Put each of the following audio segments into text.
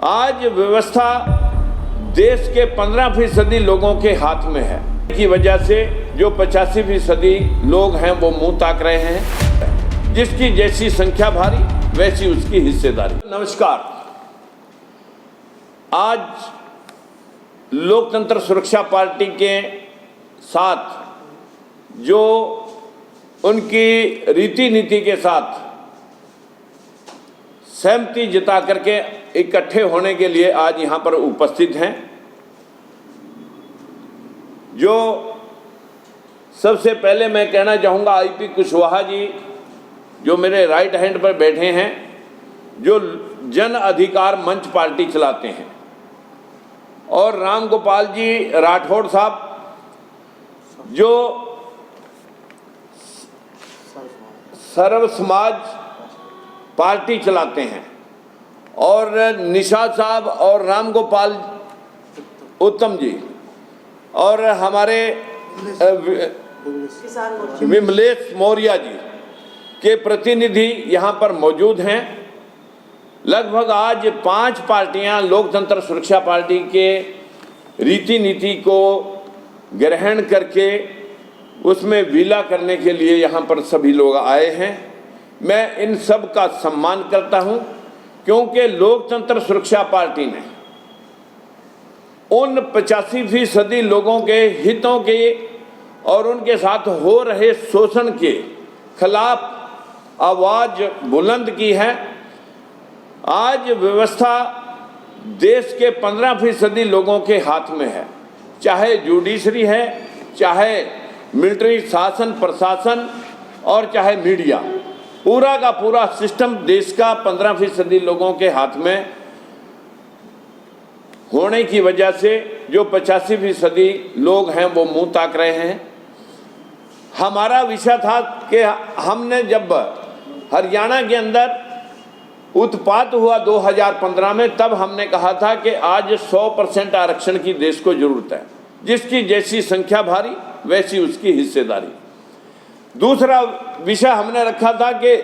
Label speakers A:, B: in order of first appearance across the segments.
A: आज व्यवस्था देश के 15% लोगों के हाथ में है की वजह से जो 85% लोग हैं वो मुंह ताक रहे हैं। जिसकी जैसी संख्या भारी वैसी उसकी हिस्सेदारी। नमस्कार। आज लोकतंत्र सुरक्षा पार्टी के साथ जो उनकी रीति नीति के साथ सहमति जता करके इकट्ठे होने के लिए आज यहाँ पर उपस्थित हैं। जो सबसे पहले मैं कहना चाहूँगा आईपी कुशवाहा जी जो मेरे राइट हैंड पर बैठे हैं, जो जन अधिकार मंच पार्टी चलाते हैं, और राम गोपाल जी राठौड़ साहब जो सर्व समाज पार्टी चलाते हैं, और निशा साहब और राम गोपाल उत्तम जी और हमारे विमलेश मौर्य जी के प्रतिनिधि यहाँ पर मौजूद हैं। लगभग आज 5 पार्टियाँ लोकतंत्र सुरक्षा पार्टी के रीति नीति को ग्रहण करके उसमें विला करने के लिए यहाँ पर सभी लोग आए हैं। मैं इन सब का सम्मान करता हूँ, क्योंकि लोकतंत्र सुरक्षा पार्टी ने उन 85% लोगों के हितों के और उनके साथ हो रहे शोषण के खिलाफ आवाज बुलंद की है। आज व्यवस्था देश के 15% लोगों के हाथ में है, चाहे जुडिशरी है, चाहे मिलिट्री शासन प्रशासन और चाहे मीडिया। पूरा का पूरा सिस्टम देश का 15% लोगों के हाथ में होने की वजह से जो 85% लोग हैं वो मुंह ताक रहे हैं। हमारा विषय था कि हमने जब हरियाणा के अंदर उत्पात हुआ 2015 में, तब हमने कहा था कि आज 100% आरक्षण की देश को जरूरत है। जिसकी जैसी संख्या भारी वैसी उसकी हिस्सेदारी। दूसरा विषय हमने रखा था कि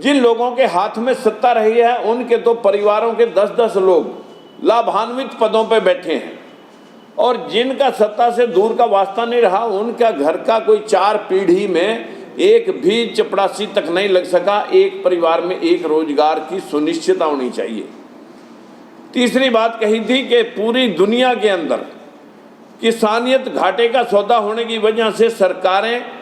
A: जिन लोगों के हाथ में सत्ता रही है उनके तो परिवारों के 10-10 लोग लाभान्वित पदों पर बैठे हैं, और जिनका सत्ता से दूर का वास्ता नहीं रहा उनका घर का कोई 4 पीढ़ी में एक भी चपरासी तक नहीं लग सका। एक परिवार में एक रोजगार की सुनिश्चितता होनी चाहिए। तीसरी बात कही थी कि पूरी दुनिया के अंदर किसानियत घाटे का सौदा होने की वजह से सरकारें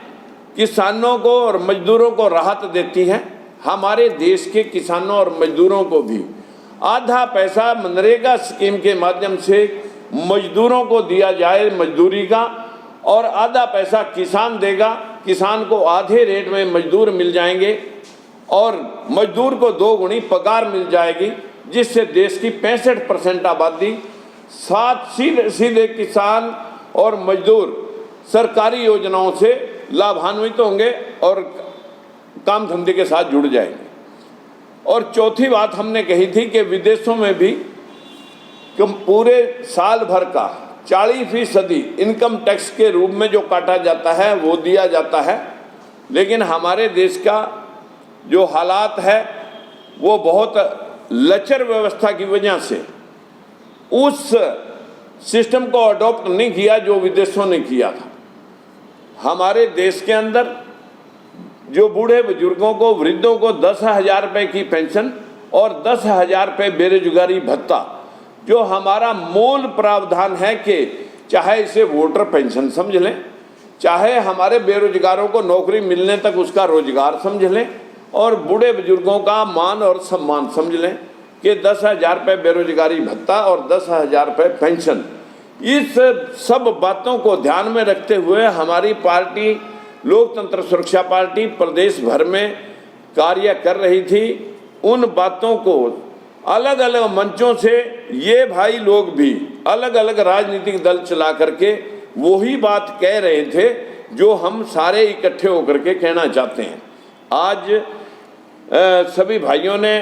A: किसानों को और मजदूरों को राहत देती हैं। हमारे देश के किसानों और मजदूरों को भी आधा पैसा मनरेगा स्कीम के माध्यम से मजदूरों को दिया जाए मजदूरी का, और आधा पैसा किसान देगा। किसान को आधे रेट में मजदूर मिल जाएंगे और मजदूर को 2 गुनी पगार मिल जाएगी, जिससे देश की 65% आबादी साथ सीधे किसान और मजदूर सरकारी योजनाओं से लाभान्वित होंगे और काम धंधे के साथ जुड़ जाएंगे। और चौथी बात हमने कही थी कि विदेशों में भी पूरे साल भर का 40% इनकम टैक्स के रूप में जो काटा जाता है वो दिया जाता है, लेकिन हमारे देश का जो हालात है वो बहुत लचर व्यवस्था की वजह से उस सिस्टम को अडॉप्ट नहीं किया जो विदेशों ने किया था। हमारे देश के अंदर जो बूढ़े बुजुर्गों को, वृद्धों को 10,000 रुपये की पेंशन और 10,000 रुपये बेरोजगारी भत्ता, जो हमारा मूल प्रावधान है कि चाहे इसे वोटर पेंशन समझ लें, चाहे हमारे बेरोजगारों को नौकरी मिलने तक उसका रोजगार समझ लें, और बूढ़े बुजुर्गों का मान और सम्मान समझ लें कि 10,000 रुपये बेरोजगारी भत्ता और 10,000 रुपये पेंशन। इस सब बातों को ध्यान में रखते हुए हमारी पार्टी लोकतंत्र सुरक्षा पार्टी प्रदेश भर में कार्य कर रही थी। उन बातों को अलग अलग मंचों से ये भाई लोग भी अलग अलग राजनीतिक दल चला करके वही बात कह रहे थे जो हम सारे इकट्ठे होकर के कहना चाहते हैं। आज सभी भाइयों ने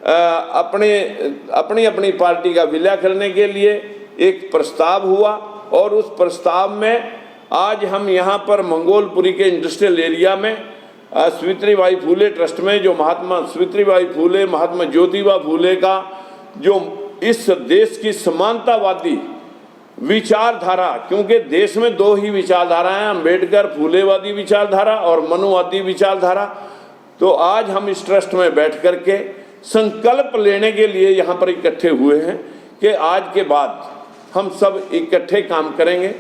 A: अपनी अपनी पार्टी का विलय करने के लिए एक प्रस्ताव हुआ, और उस प्रस्ताव में आज हम यहाँ पर मंगोलपुरी के इंडस्ट्रियल एरिया में सावित्रीबाई फुले ट्रस्ट में जो महात्मा सावित्रीबाई फुले, महात्मा ज्योतिबा फुले का जो इस देश की समानतावादी विचारधारा, क्योंकि देश में दो ही विचारधारा हैं, अम्बेडकर फूलेवादी विचारधारा और मनुवादी विचारधारा। तो आज हम इस ट्रस्ट में बैठ करके संकल्प लेने के लिए यहाँ पर इकट्ठे हुए हैं कि आज के बाद हम सब इकट्ठे काम करेंगे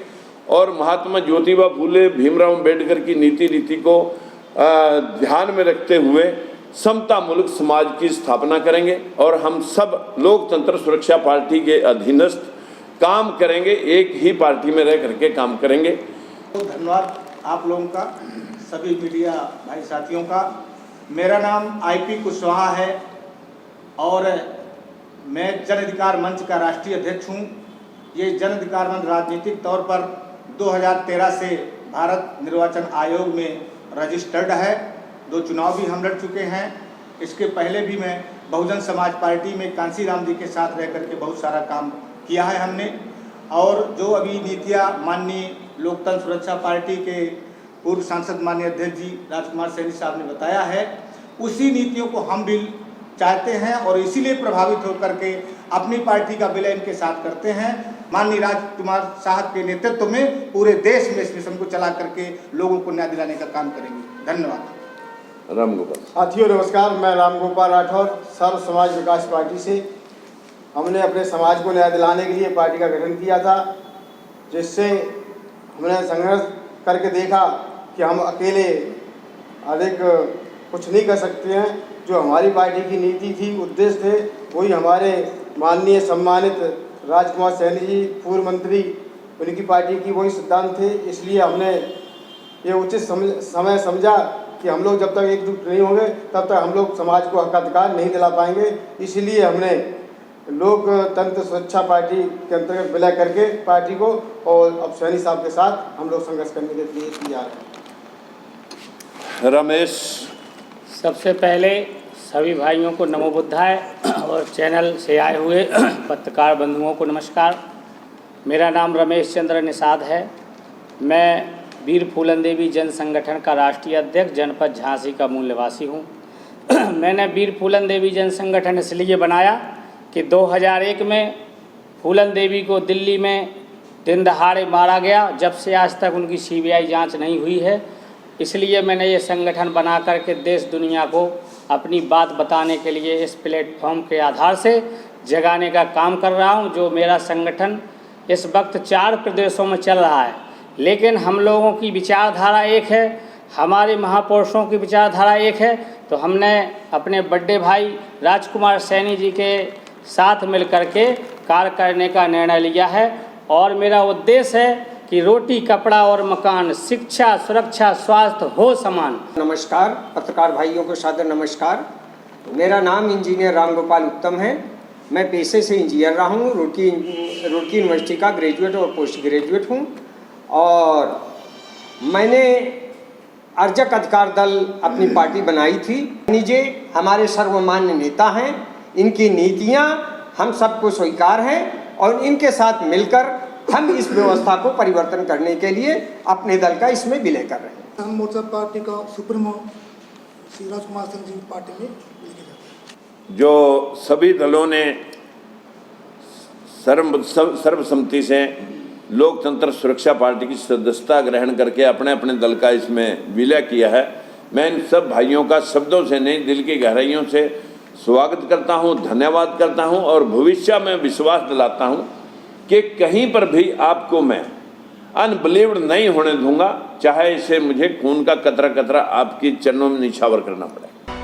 A: और महात्मा ज्योतिबा फूले भीमराव अम्बेडकर की नीति रीति को ध्यान में रखते हुए समता मुल्क समाज की स्थापना करेंगे और हम सब लोकतंत्र सुरक्षा पार्टी के अधीनस्थ काम करेंगे, एक ही पार्टी में रह करके काम करेंगे।
B: तो धन्यवाद आप लोगों का, सभी मीडिया भाई साथियों का। मेरा नाम IP कुशवाहा है और मैं जन अधिकार मंच का राष्ट्रीय अध्यक्ष हूँ। ये जन अधिकार मंच राजनीतिक तौर पर 2013 से भारत निर्वाचन आयोग में रजिस्टर्ड है। 2 चुनाव भी हम लड़ चुके हैं। इसके पहले भी मैं बहुजन समाज पार्टी में कांसीराम जी के साथ रह करके बहुत सारा काम किया है हमने। और जो अभी नीतियाँ माननीय लोकतंत्र सुरक्षा पार्टी के पूर्व सांसद माननीय अध्यक्ष जी राजकुमार सैनी साहब ने बताया है, उसी नीतियों को हम भी चाहते हैं और इसीलिए प्रभावित होकर के अपनी पार्टी का विलय इनके साथ करते हैं। माननीय राजकुमार साहब के नेतृत्व में पूरे देश में इस मिशन को चला करके लोगों को न्याय दिलाने का काम करेंगे। धन्यवाद।
A: रामगोपाल
C: साथियों नमस्कार, मैं रामगोपाल राठौर सर्व समाज विकास पार्टी से। हमने अपने समाज को न्याय दिलाने के लिए पार्टी का गठन किया था, जिससे हमने संघर्ष करके देखा कि हम अकेले अधिक कुछ नहीं कर सकते हैं। जो हमारी पार्टी की नीति थी, उद्देश्य थे, वही हमारे माननीय सम्मानित राजकुमार सैनी जी पूर्व मंत्री, उनकी पार्टी की वही सिद्धांत थे। इसलिए हमने ये उचित समय समझा कि हम लोग जब तक एकजुट नहीं होंगे तब तक हम लोग समाज को हक अधिकार नहीं दिला पाएंगे। इसलिए हमने लोकतंत्र सुरक्षा पार्टी के अंतर्गत विलय करके पार्टी को, और अब सैनी साहब के साथ हम लोग संघर्ष करने के लिए तैयार हैं।
A: रमेश।
D: सबसे पहले सभी भाइयों को नमो बुद्धाय और चैनल से आए हुए पत्रकार बंधुओं को नमस्कार। मेरा नाम रमेश चंद्र निषाद है। मैं वीर फूलन देवी जन संगठन का राष्ट्रीय अध्यक्ष जनपद झांसी का मूल निवासी हूँ। मैंने वीर फूलन देवी जन संगठन इसलिए बनाया कि 2001 में फूलन देवी को दिल्ली में दिन दहाड़े मारा गया। जब से आज तक उनकी CBI जांच नहीं हुई है। इसलिए मैंने ये संगठन बना करके देश दुनिया को अपनी बात बताने के लिए इस प्लेटफॉर्म के आधार से जगाने का काम कर रहा हूँ। जो मेरा संगठन इस वक्त 4 प्रदेशों में चल रहा है, लेकिन हम लोगों की विचारधारा एक है, हमारे महापुरुषों की विचारधारा एक है। तो हमने अपने बड़े भाई राजकुमार सैनी जी के साथ मिलकर के कार्य करने का निर्णय लिया है। और मेरा उद्देश्य है कि रोटी कपड़ा और मकान, शिक्षा सुरक्षा स्वास्थ्य हो समान।
E: नमस्कार पत्रकार भाइयों को सादर नमस्कार। मेरा नाम इंजीनियर रामगोपाल उत्तम है। मैं पेशे से इंजीनियर रहा हूँ। रुड़की यूनिवर्सिटी का ग्रेजुएट और पोस्ट ग्रेजुएट हूँ। और मैंने अर्जक अधिकार दल अपनी पार्टी बनाई थी। निजे हमारे सर्वमान्य नेता हैं, इनकी नीतियाँ हम सबको स्वीकार हैं और इनके साथ मिलकर हम इस व्यवस्था को परिवर्तन करने के लिए अपने दल का इसमें विलय कर रहे हैं।
F: किसान मोर्चा पार्टी का सुप्रीमो श्री राजकुमार सिंह जी पार्टी में लेके जाते हैं।
A: जो सभी दलों ने सर्वसम्मति से लोकतंत्र सुरक्षा पार्टी की सदस्यता ग्रहण करके अपने अपने दल का इसमें विलय किया है, मैं इन सब भाइयों का शब्दों से नहीं, दिल की गहराइयों से स्वागत करता हूं, धन्यवाद करता हूं और भविष्य में विश्वास दिलाता हूं कि कहीं पर भी आपको मैं अनबिलीव्ड नहीं होने दूंगा, चाहे इसे मुझे खून का कतरा कतरा आपकी चरणों में निछावर करना पड़े।